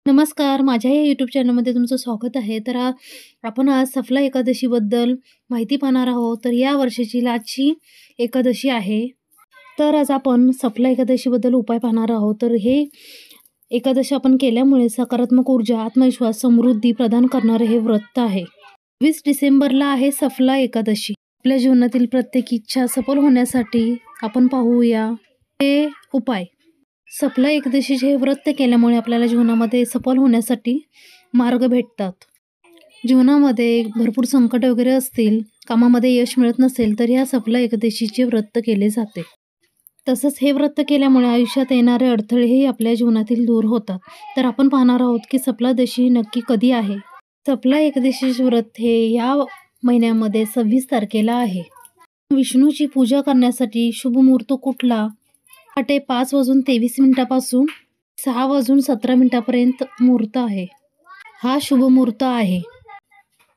नमस्कार, माझ्या या यूट्यूब चॅनलमध्ये तुमचं स्वागत आहे. आपण आज सफला एकादशीबद्दल माहिती पाहणार आहोत. तर या वर्षाची लाची एकादशी आहे. तर आज आपण सफला एकादशीबद्दल उपाय पाहणार आहोत. तर हे एकादशी आपण केल्यामुळे सकारात्मक ऊर्जा, आत्मविश्वास, समृद्धी प्रदान करणारे हे व्रत आहे. 20 डिसेंबरला आहे सफला एकादशी. आपल्या जीवनातील प्रत्येक इच्छा सफल होण्यासाठी आपण पाहूया हे उपाय. सफला एकादशीचे हे व्रत केल्यामुळे आपल्याला जीवनामध्ये सफल होण्यासाठी मार्ग भेटतात. जीवनामध्ये भरपूर संकट वगैरे असतील, कामामध्ये यश मिळत नसेल, तर ह्या सफला एकादशीचे व्रत केले जाते. तसंच हे व्रत केल्यामुळे आयुष्यात येणारे अडथळेही आपल्या जीवनातील दूर होतात. तर आपण पाहणार आहोत की सफला एकादशी नक्की कधी आहे. सफला एकादशीचे व्रत हे या महिन्यामध्ये 26 तारखेला आहे. विष्णूची पूजा करण्यासाठी शुभ मुहूर्त कुठला? पहाटे 5:23 पासून 6:17 मुहूर्त आहे. हा शुभ मुहूर्त आहे.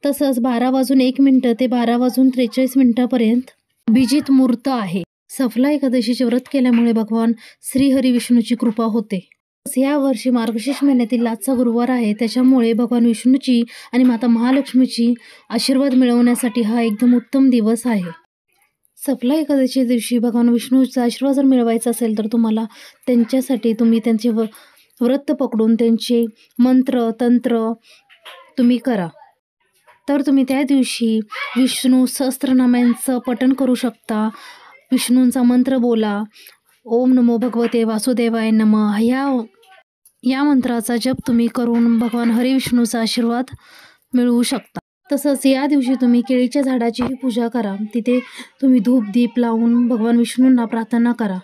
तसंच 12:01 ते 12:43 अभिजित मुहूर्त आहे. सफला एकादशीचे व्रत केल्यामुळे भगवान श्रीहरी विष्णूची कृपा होते. या वर्षी मार्गशीर्ष महिन्यातील लाचचा गुरुवार आहे. त्याच्यामुळे भगवान विष्णूची आणि माता महालक्ष्मीची आशीर्वाद मिळवण्यासाठी हा एकदम उत्तम दिवस आहे. सफला एकादशीच्या दिवशी भगवान विष्णूचा आशीर्वाद जर मिळवायचा असेल तर तुम्हाला त्यांच्यासाठी तुम्ही त्यांचे व्रत पकडून त्यांचे मंत्र तंत्र तुम्ही करा. तर तुम्ही त्या दिवशी विष्णू सहस्त्रनामांचं पठण करू शकता. विष्णूंचा मंत्र बोला. ओम नमो भगवते वासुदेवाय नमः या मंत्राचा जप तुम्ही करून भगवान हरी विष्णूचा आशीर्वाद मिळवू शकता. तसंच या दिवशी तुम्ही केळीच्या झाडाचीही पूजा करा. तिथे तुम्ही धूप दीप लावून भगवान विष्णूंना प्रार्थना करा.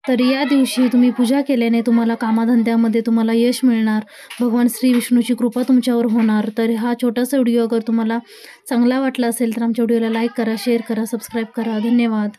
तर या दिवशी तुम्ही पूजा केल्याने तुम्हाला कामाधंद्यामध्ये तुम्हाला यश मिळणार. भगवान श्री विष्णूची कृपा तुमच्यावर होणार. तर हा छोटासा व्हिडिओ अगर तुम्हाला चांगला वाटला असेल तर आमच्या व्हिडिओला लाईक करा, शेअर करा, सबस्क्राईब करा. धन्यवाद.